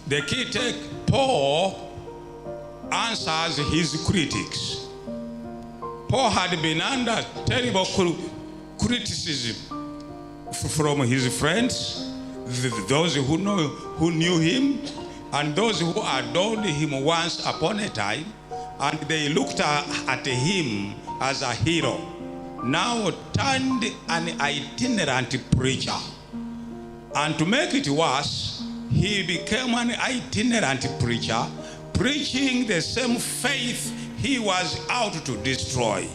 The key take, Paul answers his critics. Paul had been under terrible criticism from his friends, those who knew him, and those who adored him once upon a time, and they looked at him as a hero, now turned an itinerant preacher. And to make it worse, he became an itinerant preacher, preaching the same faith he was out to destroy.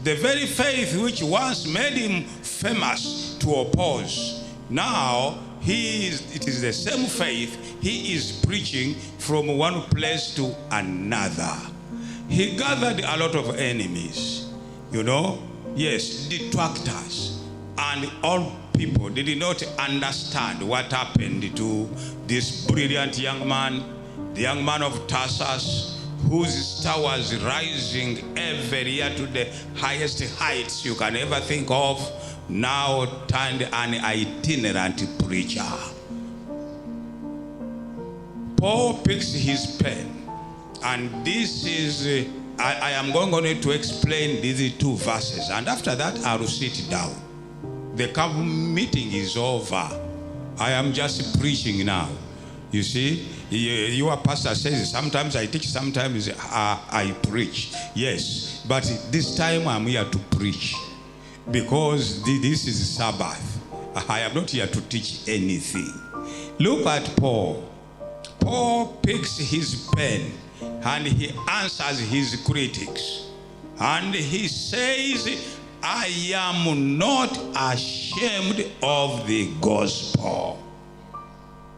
The very faith which once made him famous to oppose. Now, it is the same faith he is preaching from one place to another. He gathered a lot of enemies, yes, detractors, and all people did not understand what happened to this brilliant young man, the young man of Tarsus, whose star was rising every year to the highest heights you can ever think of, now turned an itinerant preacher. Paul picks his pen, and this is, I am going to explain these two verses, and after that I will sit down. The camp meeting is over. I am just preaching now. You see, your pastor says sometimes I teach, sometimes I preach. Yes, but this time I'm here to preach because this is Sabbath. I am not here to teach anything. Look at Paul. Paul picks his pen and he answers his critics. And he says, I am not ashamed of the gospel.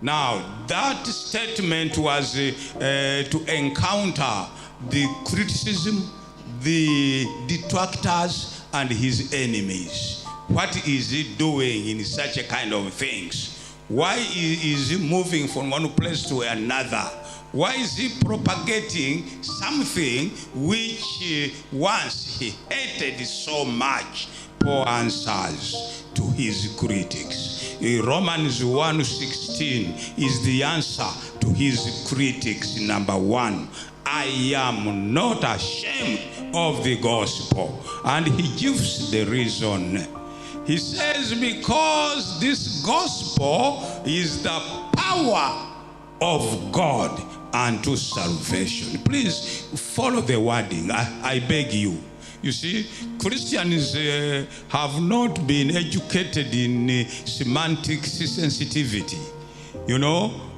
Now, that statement was to encounter the criticism, the detractors, and his enemies. What is he doing in such a kind of things? Why is he moving from one place to another? Why is he propagating something which once he hated so much? Paul answers to his critics. Romans 1:16 is the answer to his critics. Number one, I am not ashamed of the gospel. And he gives the reason. He says, because this gospel is the power of God unto salvation. Please follow the wording, I beg you. You see, Christians have not been educated in semantic sensitivity.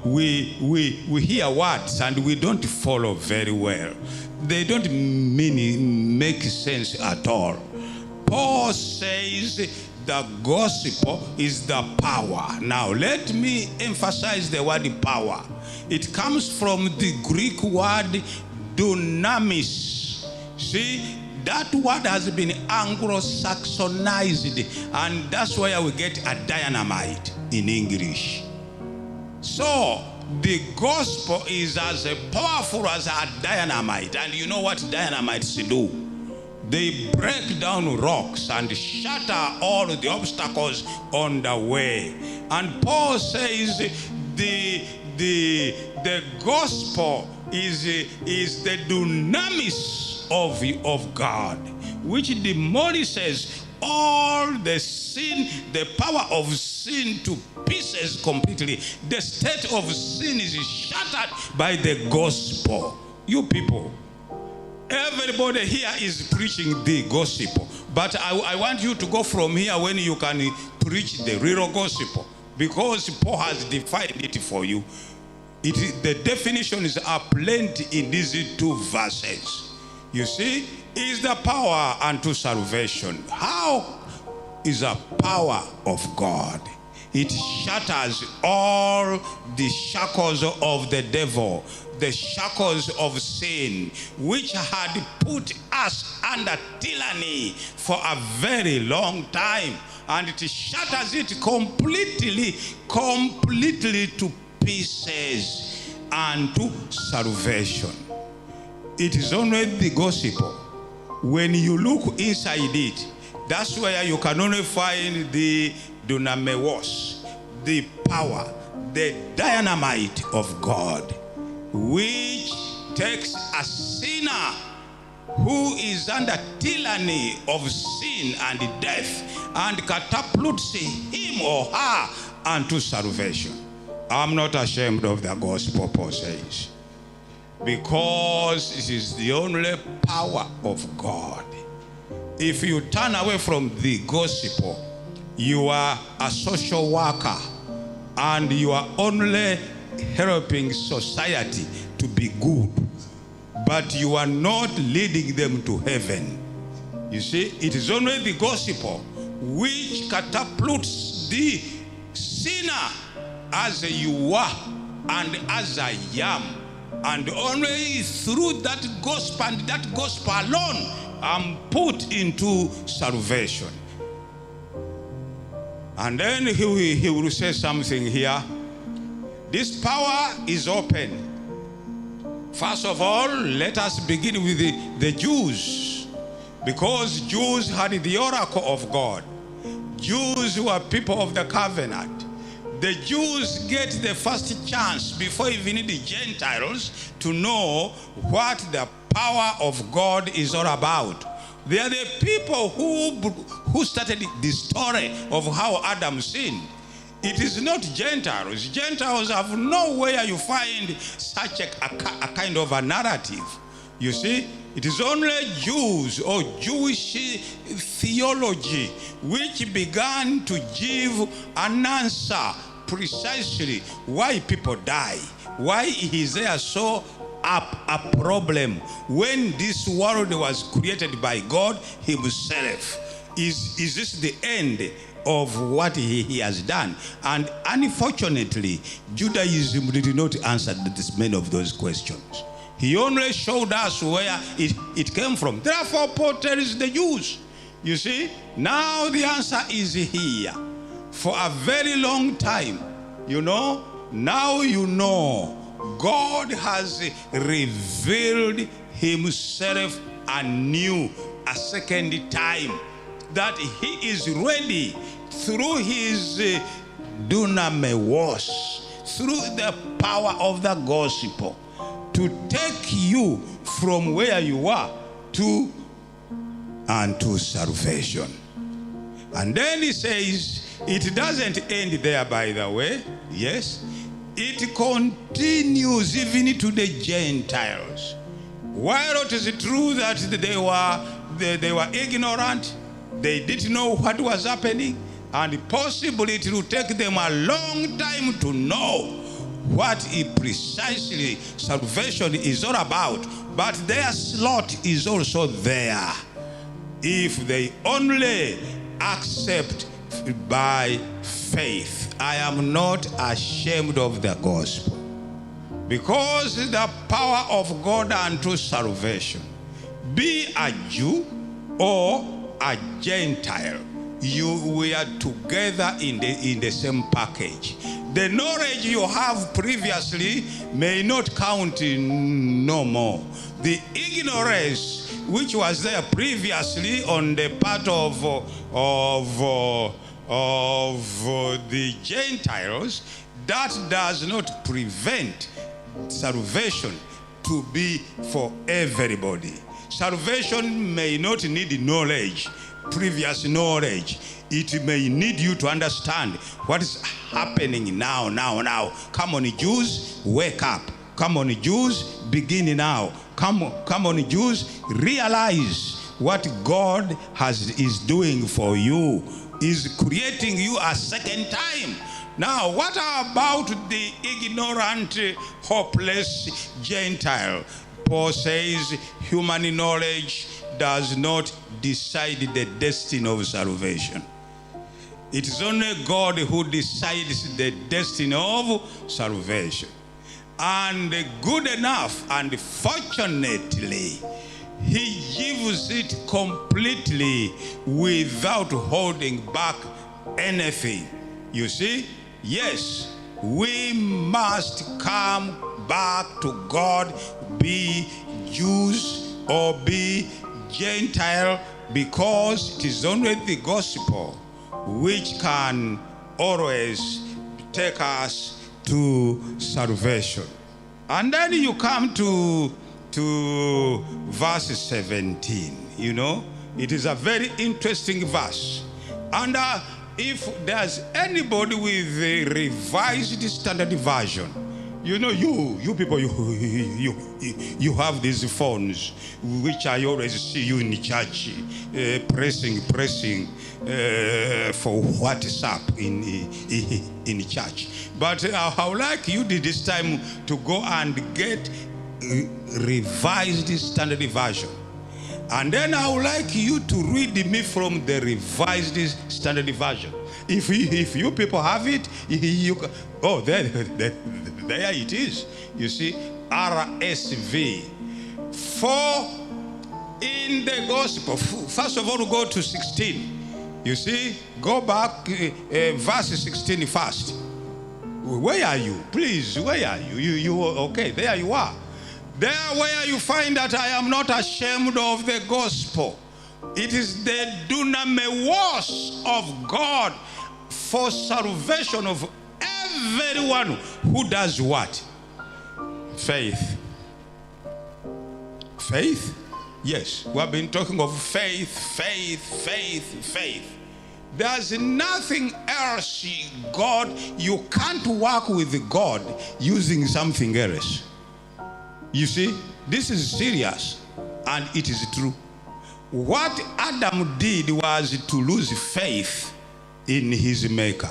We hear words and we don't follow very well. They don't make sense at all. Paul says the gospel is the power. Now, let me emphasize the word power. It comes from the Greek word dunamis. See, that word has been Anglo-Saxonized, and that's where we get a dynamite in English. So, the gospel is as powerful as a dynamite. And you know what dynamites do? They break down rocks and shatter all the obstacles on the way. And Paul says the gospel is the dunamis of God, which demolishes all the sin, the power of sin to pieces completely. The state of sin is shattered by the gospel. You people, everybody here is preaching the gospel, but I want you to go from here when you can preach the real gospel, because Paul has defined it for you. The definitions are plenty in these two verses. You see, is the power unto salvation. How is the power of God? It shatters all the shackles of the devil, the shackles of sin, which had put us under tyranny for a very long time. And it shatters it completely to pieces unto salvation. It is only the gospel. When you look inside it, that's where you can only find the dunameos, the power, the dynamite of God, which takes a sinner who is under tyranny of sin and death and catapults him or her unto salvation. I'm not ashamed of the gospel, Paul says, because it is the only power of God. If you turn away from the gospel, you are a social worker and you are only helping society to be good, but you are not leading them to heaven. You see, it is only the gospel which catapults the sinner as you are and as I am, and only through that gospel and that gospel alone I'm put into salvation. And then he will say something here. This power is open. First of all, let us begin with the Jews, because Jews had the oracle of God. Jews were people of the covenant. The Jews get the first chance before even the Gentiles to know what the power of God is all about. They are the people who started the story of how Adam sinned. It is not Gentiles. Gentiles have nowhere you find such a kind of a narrative. You see, it is only Jews or Jewish theology which began to give an answer precisely why people die. Why is there so a problem when this world was created by God himself? Is this the end of what he has done? And unfortunately, Judaism did not answer many of those questions. He only showed us where it came from. Therefore, Paul tells the Jews, you see, now the answer is here. For a very long time, now you know God has revealed himself anew a second time, that he is ready through his dunamis, through the power of the gospel, to take you from where you are to salvation. And then he says, it doesn't end there, by the way. Yes, it continues even to the Gentiles. While it is true that they were ignorant, they didn't know what was happening, and possibly it will take them a long time to know what precisely salvation is all about. But their slot is also there, if they only accept by faith. I am not ashamed of the gospel, because the power of God unto salvation. Be a Jew or a Gentile, we are together in the same package. The knowledge you have previously may not count no more. The ignorance which was there previously on the part of the Gentiles, that does not prevent salvation to be for everybody. Salvation may not need knowledge, previous knowledge. It may need you to understand what is happening now. Come on, Jews, wake up. Come on, Jews, begin now. Come on, Jews, realize what God is doing for you, is creating you a second time. Now, what about the ignorant, hopeless Gentile? Paul says human knowledge does not decide the destiny of salvation. It is only God who decides the destiny of salvation. And good enough, and fortunately, he gives it completely without holding back anything. You see? Yes, we must come back to God, be Jews or be Gentile, because it is only the gospel which can always take us to salvation. And then you come to verse 17. You know, it is a very interesting verse. And if there's anybody with a revised standard version, you know, you people, you have these phones, which I always see you in church, pressing for WhatsApp in church. But I would like you this time to go and get revised standard version. And then I would like you to read me from the revised standard version. If you people have it, you can, oh, there it is. You see, RSV. For in the gospel, first of all, go to 16. You see, go back, verse 16 first. Where are you? Please, where are you? You okay, there you are. There where you find that I am not ashamed of the gospel. It is the dunamis of God for salvation of everyone who does what? Faith. Faith? Yes, we have been talking of faith. There's nothing else, God, you can't work with God using something else. You see, this is serious, and it is true. What Adam did was to lose faith in his maker.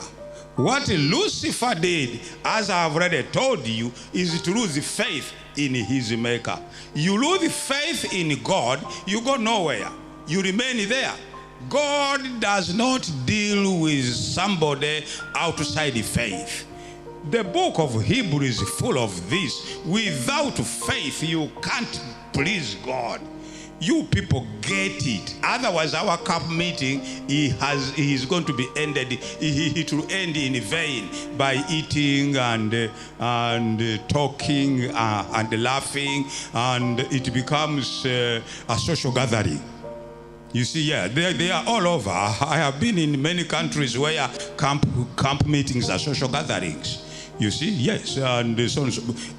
What Lucifer did, as I have already told you, is to lose faith in his maker. You lose faith in God, you go nowhere. You remain there. God does not deal with somebody outside faith. The book of Hebrews is full of this. Without faith, you can't please God. You people get it. Otherwise, our camp meeting is going to be ended. It will end in vain by eating and talking and laughing, and it becomes a social gathering. You see, yeah, they are all over. I have been in many countries where camp meetings are social gatherings. You see, yes, and so on,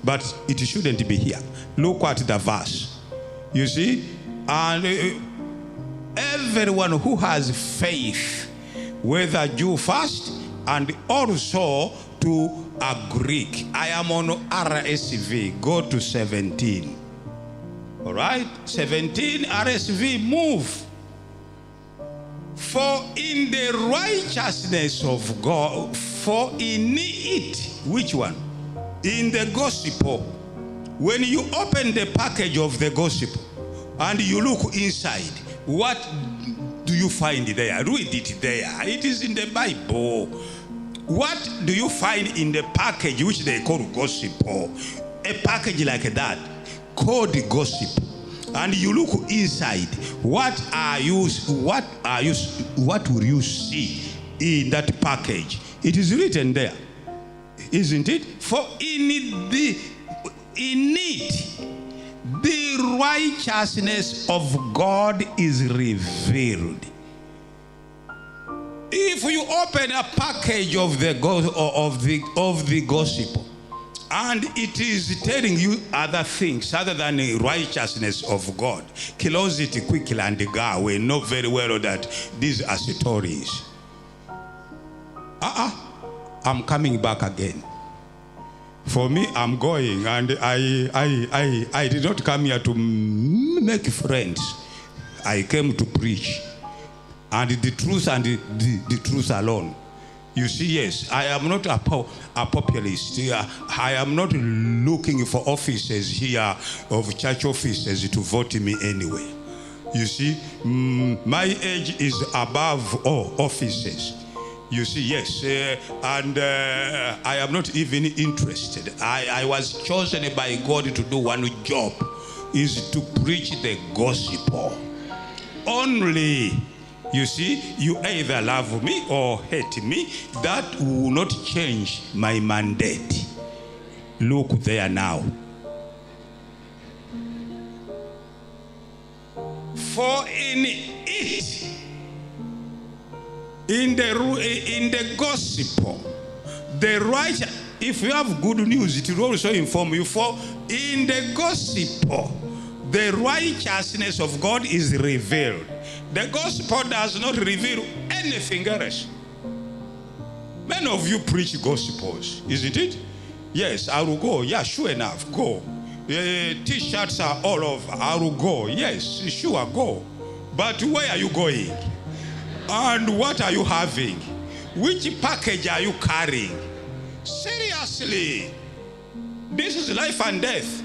but it shouldn't be here. Look at the verse. You see, and everyone who has faith, whether Jew first and also to a Greek. I am on RSV. Go to 17. All right, 17 RSV. Move. For in the righteousness of God, for in it, which one? In the gospel. When you open the package of the gospel and you look inside, what do you find there? Read it there. It is in the Bible. What do you find in the package which they call gospel? A package like that called gospel. And you look inside, what will you see in that package? It is written there, isn't it? For in it the righteousness of God is revealed. If you open a package of the gospel, and it is telling you other things other than the righteousness of God, close it quickly and go. We know very well that these are stories. I'm coming back again. For me, I'm going, and I did not come here to make friends. I came to preach, and the truth and the truth alone. You see, yes, I am not a populist. I am not looking for offices here, of church offices, to vote me anyway. You see, my age is above all offices. You see, yes, and I am not even interested. I was chosen by God to do one job, is to preach the gospel. Only. You see, you either love me or hate me. That will not change my mandate. Look there now. For in it, in the gospel, the righteous, if you have good news, it will also inform you. For in the gospel, the righteousness of God is revealed. The gospel does not reveal anything else. Many of you preach gospels, isn't it? Yes, I will go. Yeah, sure enough, go. T-shirts are all over. I will go. Yes, sure, go. But where are you going? And what are you having? Which package are you carrying? Seriously, this is life and death.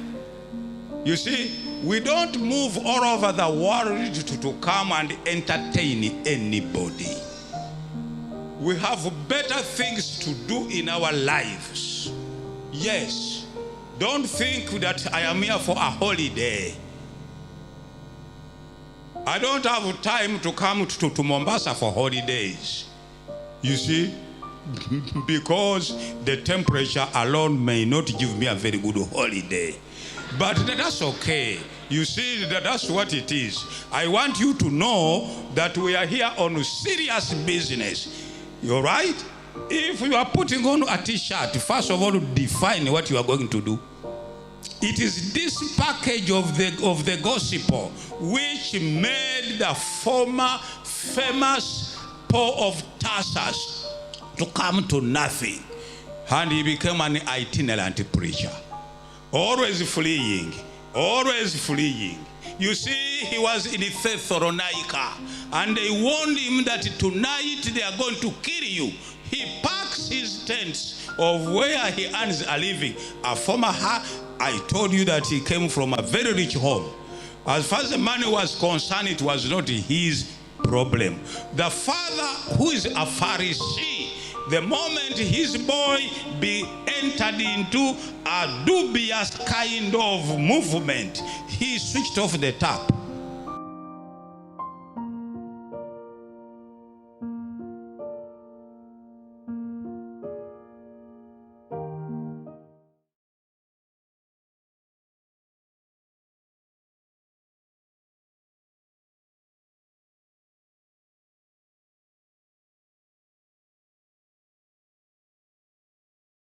You see, we don't move all over the world to come and entertain anybody. We have better things to do in our lives. Yes, don't think that I am here for a holiday. I don't have time to come to Mombasa for holidays. You see, because the temperature alone may not give me a very good holiday. But that's okay. You see, that's what it is. I want you to know that we are here on serious business. You're right? If you are putting on a t-shirt, first of all, define what you are going to do. It is this package of the gospel which made the former famous Paul of Tarsus to come to nothing. And he became an itinerant preacher. Always fleeing. Always fleeing. You see, he was in Thessalonica, and they warned him that tonight they are going to kill you. He packs his tents of where he earns a living. I told you that he came from a very rich home. As far as the money was concerned, it was not his problem. The father, who is a Pharisee, the moment his boy entered into a dubious kind of movement, he switched off the tap.